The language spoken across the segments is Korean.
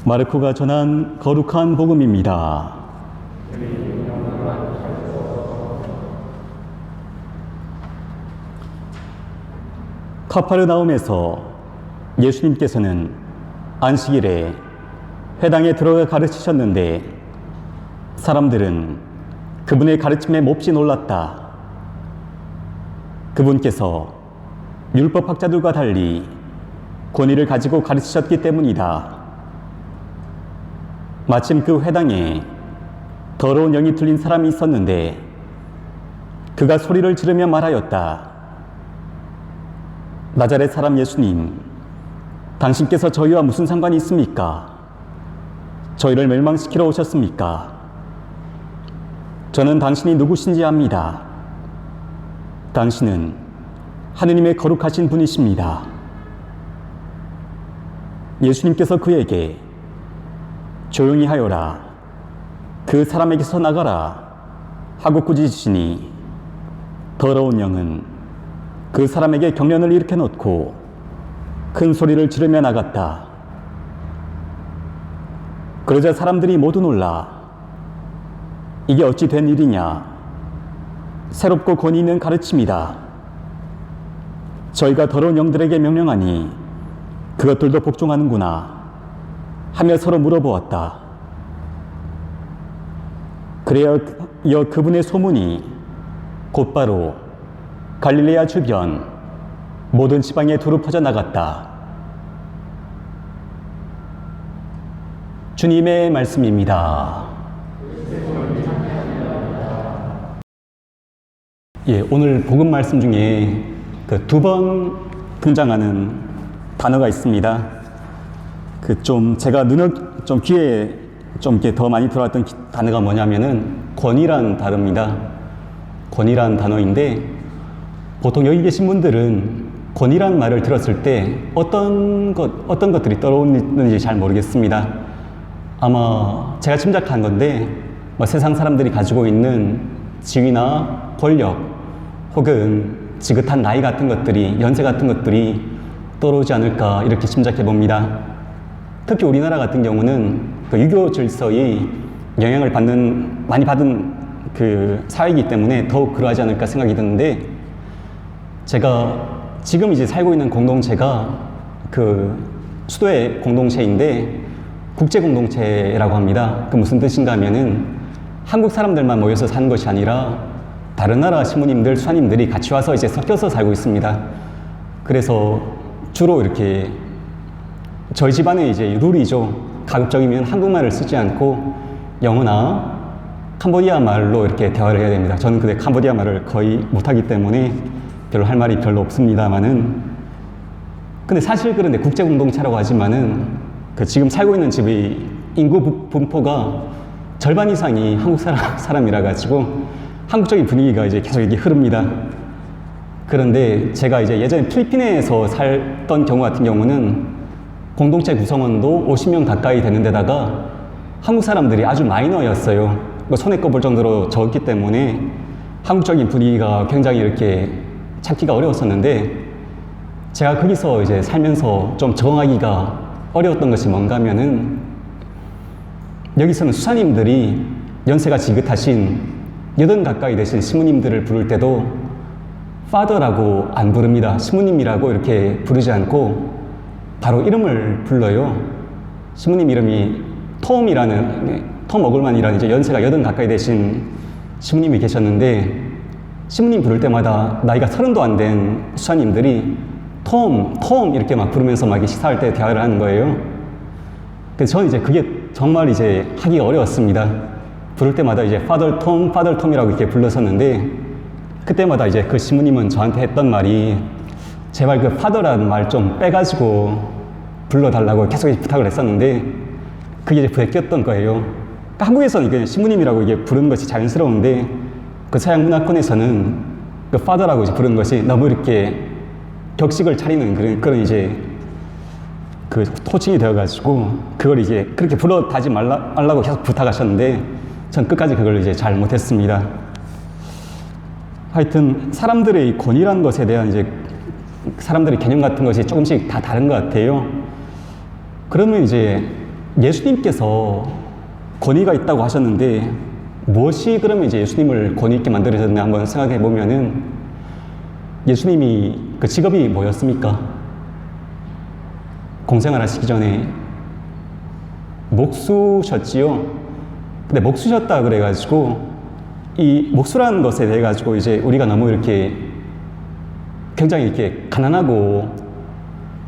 마르코가 전한 거룩한 복음입니다. 카파르나움에서 예수님께서는 안식일에 회당에 들어가 가르치셨는데 사람들은 그분의 가르침에 몹시 놀랐다. 그분께서 율법학자들과 달리 권위를 가지고 가르치셨기 때문이다. 마침 그 회당에 더러운 영이 들린 사람이 있었는데 그가 소리를 지르며 말하였다. 나자렛 사람 예수님, 당신께서 저희와 무슨 상관이 있습니까? 저희를 멸망시키러 오셨습니까? 저는 당신이 누구신지 압니다. 당신은 하느님의 거룩하신 분이십니다. 예수님께서 그에게 조용히 하여라, 그 사람에게서 나가라 하고 꾸짖으시니 더러운 영은 그 사람에게 경련을 일으켜 놓고 큰 소리를 지르며 나갔다. 그러자 사람들이 모두 놀라 이게 어찌 된 일이냐, 새롭고 권위 있는 가르침이다. 저희가 더러운 영들에게 명령하니 그것들도 복종하는구나 하며 서로 물어보았다. 그래야 이어 그분의 소문이 곧바로 갈릴레아 주변 모든 지방에 두루 퍼져나갔다. 주님의 말씀입니다. 오늘 복음 말씀 중에 그 2번 등장하는 단어가 있습니다. 제가 귀에 이렇게 더 많이 들어왔던 단어가 뭐냐면은 권위란 단어입니다. 권위란 단어인데 보통 여기 계신 분들은 권위란 말을 들었을 때 어떤 것들이 떠오르는지 잘 모르겠습니다. 아마 제가 짐작한 건데 세상 사람들이 가지고 있는 지위나 권력 혹은 지긋한 나이 같은 것들이, 연세 같은 것들이 떠오르지 않을까 이렇게 짐작해 봅니다. 특히 우리나라 같은 경우는 그 유교 질서의 영향을 많이 받은 그 사회이기 때문에 더욱 그러하지 않을까 생각이 드는데, 제가 지금 이제 살고 있는 공동체가 그 수도의 공동체인데 국제 공동체라고 합니다. 그 무슨 뜻인가 하면은 한국 사람들만 모여서 사는 것이 아니라 다른 나라 신부님들, 수사님들이 같이 와서 이제 섞여서 살고 있습니다. 그래서 주로 이렇게 저희 집안의 이제 룰이죠. 가급적이면 한국말을 쓰지 않고 영어나 캄보디아 말로 이렇게 대화를 해야 됩니다. 저는 근데 캄보디아 말을 거의 못하기 때문에 별로 할 말이 별로 없습니다만은, 근데 사실 그런데 국제 공동체라고 하지만은 그 지금 살고 있는 집의 인구 분포가 절반 이상이 한국 사람이라 가지고 한국적인 분위기가 이제 계속 이렇게 흐릅니다. 그런데 제가 이제 예전에 필리핀에서 살던 경우 같은 경우는 공동체 구성원도 50명 가까이 되는 데다가 한국 사람들이 아주 마이너였어요. 손에 꼽을 정도로 적었기 때문에 한국적인 분위기가 굉장히 이렇게 찾기가 어려웠었는데, 제가 거기서 이제 살면서 좀 적응하기가 어려웠던 것이 뭔가 하면은, 여기서는 수사님들이 연세가 지긋하신 80 가까이 되신 시무님들을 부를 때도 father라고 안 부릅니다. 시무님이라고 이렇게 부르지 않고 바로 이름을 불러요. 시무님 이름이 톰 어글만이라는 이제 연세가 80 가까이 되신 시무님이 계셨는데, 시무님 부를 때마다 나이가 30도 안 된 수사님들이 톰 이렇게 막 부르면서 막 식사할 때 대화를 하는 거예요. 그래서 저는 이제 그게 정말 이제 하기가 어려웠습니다. 부를 때마다 이제 Father Tom이라고 이렇게 불렀었는데, 그때마다 이제 그 시무님은 저한테 했던 말이 제발 그 Father라는 말 좀 빼가지고 불러달라고 계속 부탁을 했었는데, 그게 이제 부대꼈던 거예요. 그러니까 한국에서는 이게 시무님이라고 이게 부르는 것이 자연스러운데, 그 서양 문화권에서는 그 Father라고 이제 부르는 것이 너무 이렇게 격식을 차리는 그런 이제 그 호칭이 되어가지고 그걸 이제 그렇게 불러다지 말라고 계속 부탁하셨는데, 전 끝까지 그걸 이제 잘 못했습니다. 하여튼 사람들의 권위라는 것에 대한 이제 사람들의 개념 같은 것이 조금씩 다 다른 것 같아요. 그러면 이제 예수님께서 권위가 있다고 하셨는데 무엇이 그러면 이제 예수님을 권위 있게 만들어졌나 한번 생각해 보면은 예수님이 그 직업이 뭐였습니까? 공생활 하시기 전에 목수셨지요. 근데 목수셨다 그래가지고 이 목수라는 것에 대해 가지고 이제 우리가 너무 이렇게 굉장히 이렇게 가난하고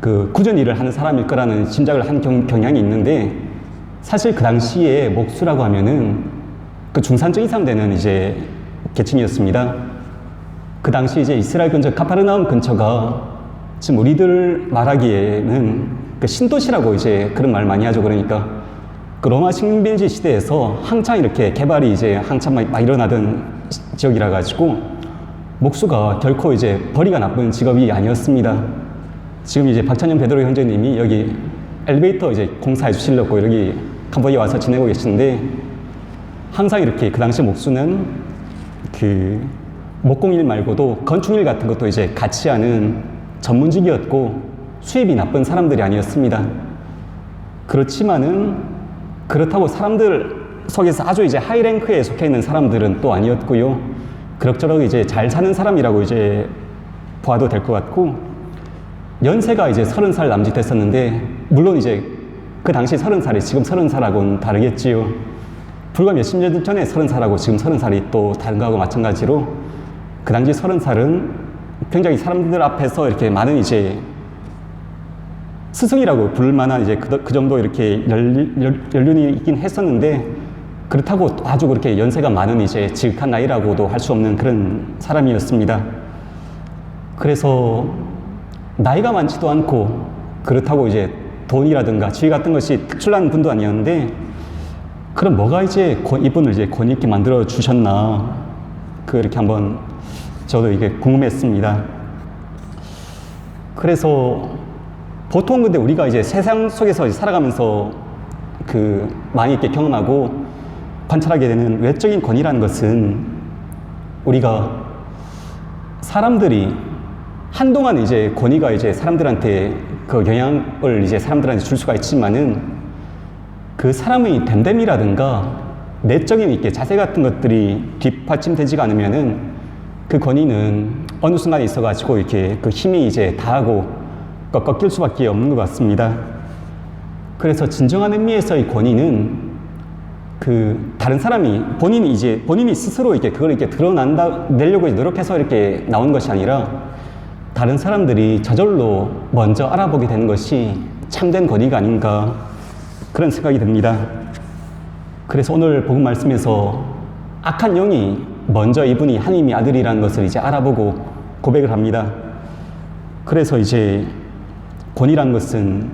그 굳은 일을 하는 사람일 거라는 짐작을 한 경향이 있는데 사실 그 당시에 목수라고 하면은 그 중산층 이상 되는 이제 계층이었습니다. 그 당시 이제 이스라엘 근처 카파르나움 근처가 지금 우리들 말하기에는 그 신도시라고 이제 그런 말 많이 하죠. 그러니까 그 로마 식민지 시대에서 한창 이렇게 개발이 이제 한참 막 일어나던 지역이라 가지고 목수가 결코 이제 벌이가 나쁜 직업이 아니었습니다. 지금 이제 박찬현 베드로 형제님이 여기 엘리베이터 이제 공사해 주시려고 여기 캄보디아 와서 지내고 계시는데 항상 이렇게 그 당시 목수는 그 목공일 말고도 건축일 같은 것도 이제 같이 하는 전문직이었고 수입이 나쁜 사람들이 아니었습니다. 그렇지만은 그렇다고 사람들 속에서 아주 이제 하이랭크에 속해 있는 사람들은 또 아니었고요. 그럭저럭 이제 잘 사는 사람이라고 이제 보아도 될 것 같고 연세가 이제 30살 남짓 됐었는데 물론 이제 그 당시 30살이 지금 30살하고는 다르겠지요. 불과 몇십 년 전에 30살하고 지금 30살이 또 다른 거하고 마찬가지로 그 당시 30살은 굉장히 사람들 앞에서 이렇게 많은 이제 스승이라고 부를 만한 이제 그 정도 이렇게 연륜이 있긴 했었는데 그렇다고 아주 그렇게 연세가 많은 이제 지극한 나이라고도 할 수 없는 그런 사람이었습니다. 그래서 나이가 많지도 않고 그렇다고 이제 돈이라든가 지위 같은 것이 특출난 분도 아니었는데 그럼 뭐가 이제 이분을 이제 권위 있게 만들어 주셨나 그렇게 한번 저도 이게 궁금했습니다. 그래서 보통 근데 우리가 이제 세상 속에서 살아가면서 그 많이 이렇게 경험하고 관찰하게 되는 외적인 권위라는 것은 우리가 사람들이 한동안 이제 권위가 이제 사람들한테 그 영향을 이제 사람들한테 줄 수가 있지만은 그 사람의 됨됨이라든가 내적인 이렇게 자세 같은 것들이 뒷받침되지가 않으면은 그 권위는 어느 순간에 있어가지고 이렇게 그 힘이 이제 다하고 꺾일 수밖에 없는 것 같습니다. 그래서 진정한 의미에서의 권위는 그 다른 사람이 본인이 스스로 이렇게 그걸 이렇게 내려고 노력해서 이렇게 나온 것이 아니라 다른 사람들이 저절로 먼저 알아보게 되는 것이 참된 권위가 아닌가 그런 생각이 듭니다. 그래서 오늘 복음 말씀에서 악한 영이 먼저 이분이 하나님의 아들이라는 것을 이제 알아보고 고백을 합니다. 그래서 이제 권위란 것은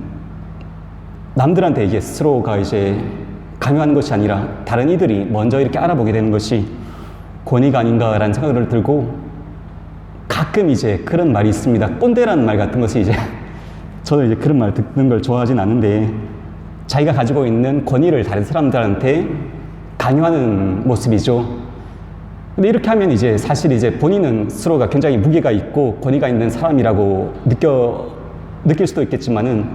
남들한테 이게 스스로가 이제 강요하는 것이 아니라 다른 이들이 먼저 이렇게 알아보게 되는 것이 권위가 아닌가라는 생각을 들고 가끔 이제 그런 말이 있습니다. 꼰대라는 말 같은 것이 이제 저는 이제 그런 말 듣는 걸 좋아하진 않는데 자기가 가지고 있는 권위를 다른 사람들한테 강요하는 모습이죠. 근데 이렇게 하면 이제 사실 이제 본인은 스스로가 굉장히 무게가 있고 권위가 있는 사람이라고 느낄 수도 있겠지만은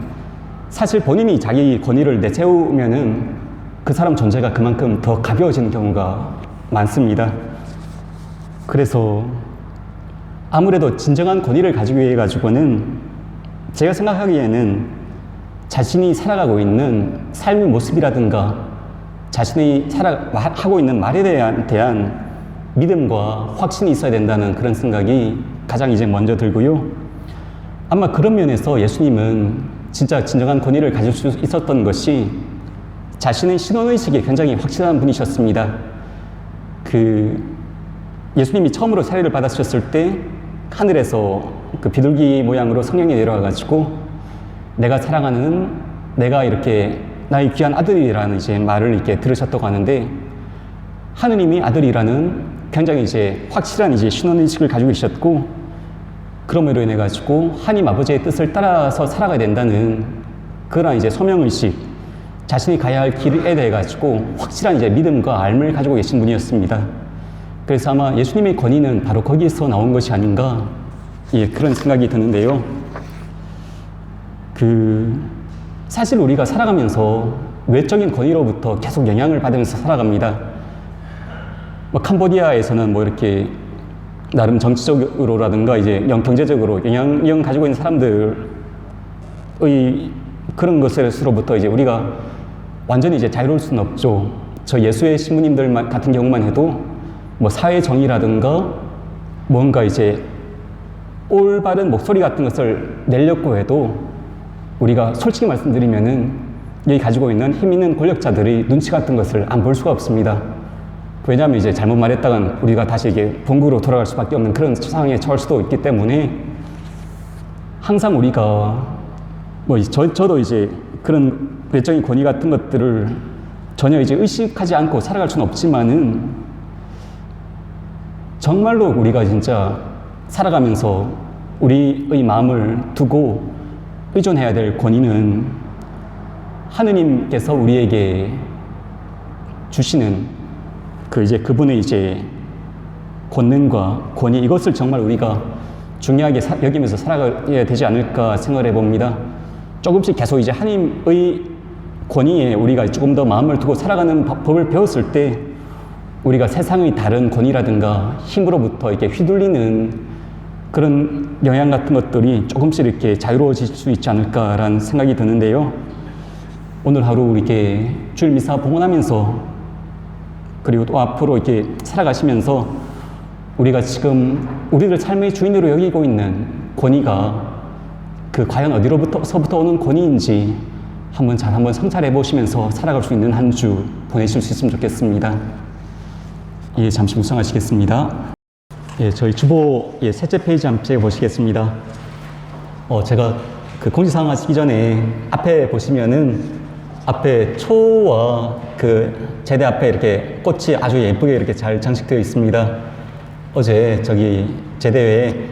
사실 본인이 자기 권위를 내세우면은 그 사람 존재가 그만큼 더 가벼워지는 경우가 많습니다. 그래서 아무래도 진정한 권위를 가지기 위해 가지고는 제가 생각하기에는 자신이 살아가고 있는 삶의 모습이라든가 자신이 하고 있는 말에 대한 믿음과 확신이 있어야 된다는 그런 생각이 가장 이제 먼저 들고요. 아마 그런 면에서 예수님은 진짜 진정한 권위를 가질 수 있었던 것이 자신의 신원의식이 굉장히 확실한 분이셨습니다. 예수님이 처음으로 세례를 받으셨을 때 하늘에서 그 비둘기 모양으로 성령이 내려와가지고 내가 사랑하는 내가 이렇게 나의 귀한 아들이라는 이제 말을 이렇게 들으셨다고 하는데 하느님이 아들이라는 굉장히 이제 확실한 이제 신원의식을 가지고 계셨고 그럼으로 인해 가지고 하나님 아버지의 뜻을 따라서 살아가야 된다는 그런 이제 소명의식 자신이 가야 할 길에 대해 가지고 확실한 이제 믿음과 알을 가지고 계신 분이었습니다. 그래서 아마 예수님의 권위는 바로 거기에서 나온 것이 아닌가 그런 생각이 드는데요. 사실 우리가 살아가면서 외적인 권위로부터 계속 영향을 받으면서 살아갑니다. 뭐 캄보디아에서는 뭐 이렇게 나름 정치적으로라든가 이제 경제적으로 영향력 가지고 있는 사람들의 그런 것으로부터 이제 우리가 완전히 이제 자유로울 수는 없죠. 저 예수의 신부님들 같은 경우만 해도 뭐 사회 정의라든가 뭔가 이제 올바른 목소리 같은 것을 내려고 해도 우리가 솔직히 말씀드리면은 여기 가지고 있는 힘 있는 권력자들이 눈치 같은 것을 안 볼 수가 없습니다. 왜냐하면 이제 잘못 말했다간 우리가 다시 이게 본국으로 돌아갈 수밖에 없는 그런 상황에 처할 수도 있기 때문에 항상 우리가 뭐 저도 이제 그런 외적인 권위 같은 것들을 전혀 이제 의식하지 않고 살아갈 수는 없지만은 정말로 우리가 진짜 살아가면서 우리의 마음을 두고 의존해야 될 권위는 하느님께서 우리에게 주시는 그분의 이제 권능과 권위, 이것을 정말 우리가 중요하게 여기면서 살아가야 되지 않을까 생각을 해봅니다. 조금씩 계속 이제 하나님의 권위에 우리가 조금 더 마음을 두고 살아가는 법을 배웠을 때 우리가 세상의 다른 권위라든가 힘으로부터 이렇게 휘둘리는 그런 영향 같은 것들이 조금씩 이렇게 자유로워질 수 있지 않을까라는 생각이 드는데요. 오늘 하루 이렇게 주일 미사 봉헌하면서 그리고 또 앞으로 이렇게 살아가시면서 우리가 지금 우리들 삶의 주인으로 여기고 있는 권위가 과연 어디로부터서부터 오는 권위인지 한번 성찰해 보시면서 살아갈 수 있는 한 주 보내실 수 있으면 좋겠습니다. 예, 잠시 묵상하시겠습니다. 예, 저희 주보 셋째 페이지 함께 보시겠습니다. 제가 공지사항 하시기 전에 앞에 보시면은 앞에 초와 제대 앞에 이렇게 꽃이 아주 예쁘게 이렇게 잘 장식되어 있습니다. 어제 저기 제대회에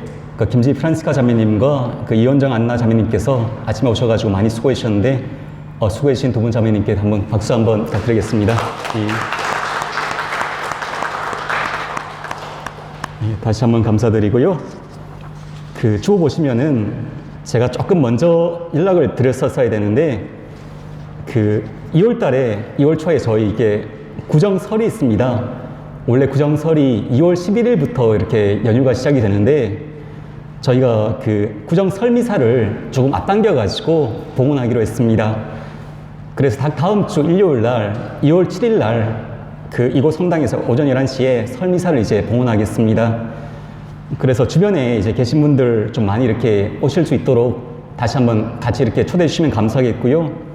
김지 프란시카 자매님과 이원정 안나 자매님께서 아침에 오셔가지고 많이 수고해 주셨는데 수고해 주신 두 분 자매님께 한번 박수 한번 부탁드리겠습니다. 예, 다시 한번 감사드리고요. 주보 보시면은 제가 조금 먼저 연락을 드렸었어야 되는데 2월 달에 2월 초에 저희 이게 구정설이 있습니다. 원래 구정설이 2월 11일부터 이렇게 연휴가 시작이 되는데 저희가 구정설 미사를 조금 앞당겨 가지고 봉헌하기로 했습니다. 그래서 다음 주 일요일 날 2월 7일 날 이곳 성당에서 오전 11시에 설 미사를 이제 봉헌하겠습니다. 그래서 주변에 이제 계신 분들 좀 많이 이렇게 오실 수 있도록 다시 한번 같이 이렇게 초대해 주시면 감사하겠고요.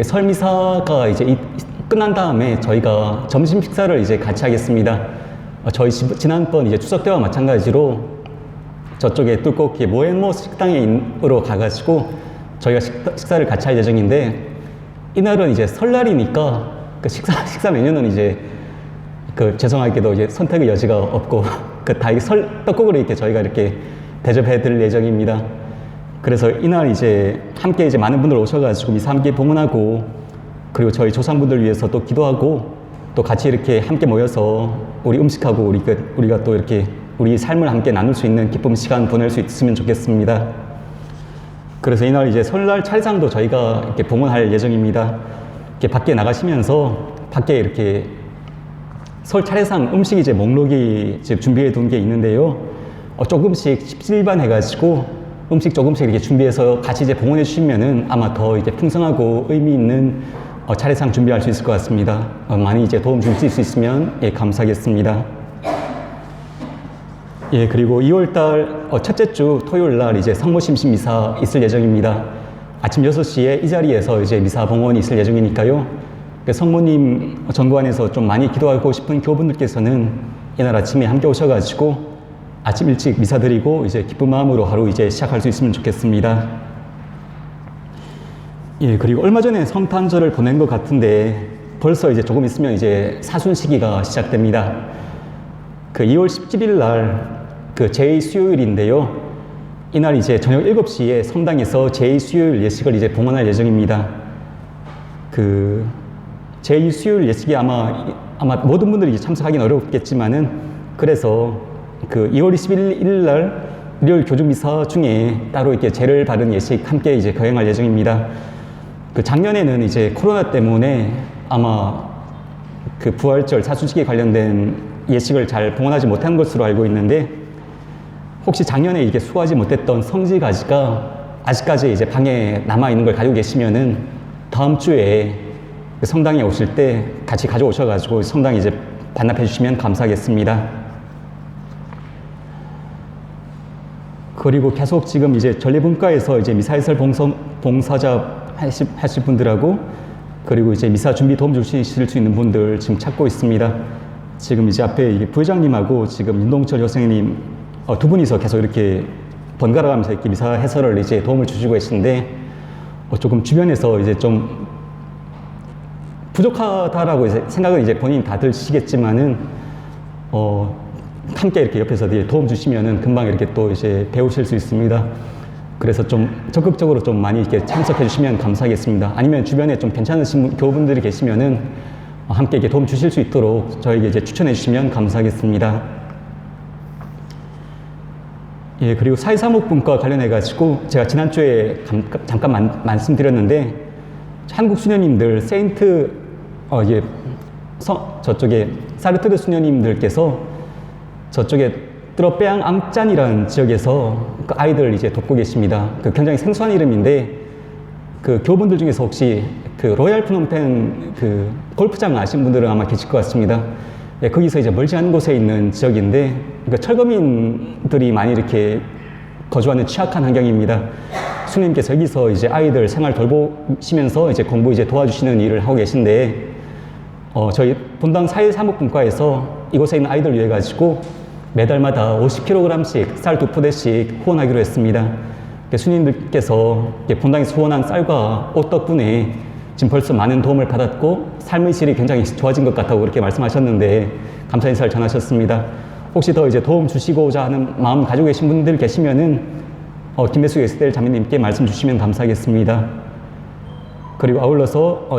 설 미사가 이제 끝난 다음에 저희가 점심 식사를 이제 같이 하겠습니다. 저희 지난번 이제 추석 때와 마찬가지로 저쪽에 뚫고 모앤모 식당으로 가가지고 저희가 식사를 같이 할 예정인데 이날은 이제 설날이니까 식사 메뉴는 이제 죄송하게도 이제 선택의 여지가 없고 다 떡국으로 이렇게 저희가 이렇게 대접해 드릴 예정입니다. 그래서 이날 이제 함께 이제 많은 분들 오셔가지고 미사 함께 봉헌하고 그리고 저희 조상분들 위해서 또 기도하고 또 같이 이렇게 함께 모여서 우리 음식하고 우리가 또 이렇게 우리 삶을 함께 나눌 수 있는 기쁨 시간 보낼 수 있으면 좋겠습니다. 그래서 이날 이제 설날 차례상도 저희가 이렇게 봉헌할 예정입니다. 이렇게 밖에 나가시면서 밖에 이렇게 설 차례상 음식 이제 목록이 지금 준비해 둔 게 있는데요. 조금씩 십시일반 해가지고 음식 조금씩 이렇게 준비해서 같이 이제 봉헌해 주시면은 아마 더 이제 풍성하고 의미 있는 차례상 준비할 수 있을 것 같습니다. 많이 이제 도움 주실 수 있으면 감사하겠습니다. 예, 그리고 2월달 첫째 주 토요일 날 이제 성모심신 미사 있을 예정입니다. 아침 6시에 이 자리에서 이제 미사 봉헌이 있을 예정이니까요. 성모님 전관에서 좀 많이 기도하고 싶은 교우분들께서는 이날 아침에 함께 오셔가지고 아침 일찍 미사 드리고 이제 기쁜 마음으로 하루 이제 시작할 수 있으면 좋겠습니다. 예, 그리고 얼마 전에 성탄절을 보낸 것 같은데 벌써 이제 조금 있으면 이제 사순 시기가 시작됩니다. 2월 17일 날 제2수요일인데요. 이날 이제 저녁 7시에 성당에서 제2수요일 예식을 이제 봉헌할 예정입니다. 제2수요일 예식이 아마 모든 분들이 이제 참석하기는 어렵겠지만은 그래서 2월 21일 날 일요일 교주 미사 중에 따로 이렇게 제를 받은 예식 함께 이제 거행할 예정입니다. 그 작년에는 이제 코로나 때문에 아마 그 부활절 사수직에 관련된 예식을 잘 봉헌하지 못한 것으로 알고 있는데, 혹시 작년에 이게 수고하지 못했던 성지가지가 아직까지 이제 방에 남아 있는 걸 가지고 계시면은 다음 주에 그 성당에 오실 때 같이 가져오셔가지고 성당에 이제 반납해 주시면 감사하겠습니다. 그리고 계속 지금 이제 전례분과에서 이제 미사예설 봉사자 하실 분들하고, 그리고 이제 미사 준비 도움 주실 수 있는 분들 지금 찾고 있습니다. 지금 이제 앞에 이게 부회장님하고 지금 윤동철 여생님 두 분이서 계속 이렇게 번갈아 가면서 이렇게 미사 해설을 이제 도움을 주시고 계신데, 조금 주변에서 이제 좀 부족하다라고 이제 생각은 이제 본인이 다 드시겠지만은, 함께 이렇게 옆에서 도움 주시면은 금방 이렇게 또 이제 배우실 수 있습니다. 그래서 좀 적극적으로 좀 많이 이렇게 참석해 주시면 감사하겠습니다. 아니면 주변에 좀 괜찮으신 교우분들이 계시면은 함께 이렇게 도움 주실 수 있도록 저에게 이제 추천해 주시면 감사하겠습니다. 예, 그리고 사회사목분과 관련해 가지고 제가 지난주에 잠깐 말씀드렸는데, 한국 수녀님들 저쪽에 사르트르 수녀님들께서 저쪽에 트러페앙 앙짠이라는 지역에서 그 아이들 이제 돕고 계십니다. 그 굉장히 생소한 이름인데, 그 교우분들 중에서 혹시 그 로얄 프놈펜 그 골프장 아신 분들은 아마 계실 것 같습니다. 예, 거기서 이제 멀지 않은 곳에 있는 지역인데, 그러니까 철거민들이 많이 이렇게 거주하는 취약한 환경입니다. 수님께서 여기서 이제 아이들 생활 돌보시면서 이제 공부 이제 도와주시는 일을 하고 계신데, 저희 본당 사회사목분과에서 이곳에 있는 아이들 위해 가지고 매달마다 50kg씩 쌀 2포대씩 후원하기로 했습니다. 수님들께서 본당에서 후원한 쌀과 옷 덕분에 지금 벌써 많은 도움을 받았고 삶의 질이 굉장히 좋아진 것 같다고 그렇게 말씀하셨는데, 감사 인사를 전하셨습니다. 혹시 더 이제 도움 주시고자 하는 마음 가지고 계신 분들 계시면은 김배수 에스겔 자매님께 말씀 주시면 감사하겠습니다. 그리고 아울러서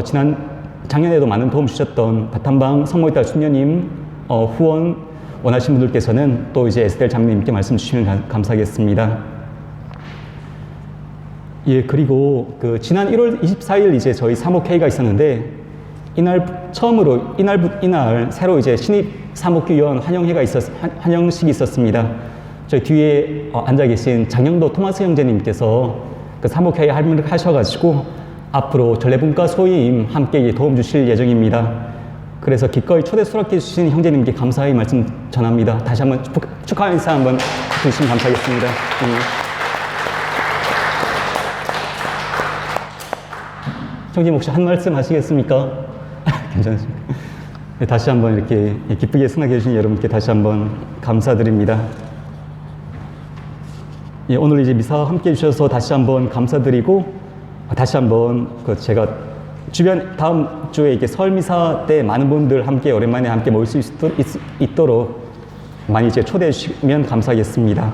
작년에도 많은 도움 주셨던 바탄방 성모이딸 수녀님 후원 원하시는 분들께서는 또 이제 에스겔 자매님께 말씀 주시면 감사하겠습니다. 예, 그리고 그 지난 1월 24일 이제 저희 사목회의가 있었는데, 이날 새로 이제 신입 사목위원 환영식이 있었습니다. 저희 뒤에 앉아 계신 장영도 토마스 형제님께서 그 사목회의 하셔가지고 앞으로 전례분과 소임 함께 도움 주실 예정입니다. 그래서 기꺼이 초대 수락해 주신 형제님께 감사의 말씀 전합니다. 다시 한번 축하 인사 한번 해주시면 감사하겠습니다. 형님 혹시 한 말씀 하시겠습니까? 괜찮으십니까? 네, 다시 한번 이렇게 기쁘게 승낙해 주신 여러분께 다시 한번 감사드립니다. 예, 오늘 이제 미사 함께 해주셔서 다시 한번 감사드리고, 다시 한번 제가 다음 주에 이렇게 설 미사 때 많은 분들 함께 오랜만에 함께 모일 수 있도록 많이 이제 초대해 주시면 감사하겠습니다.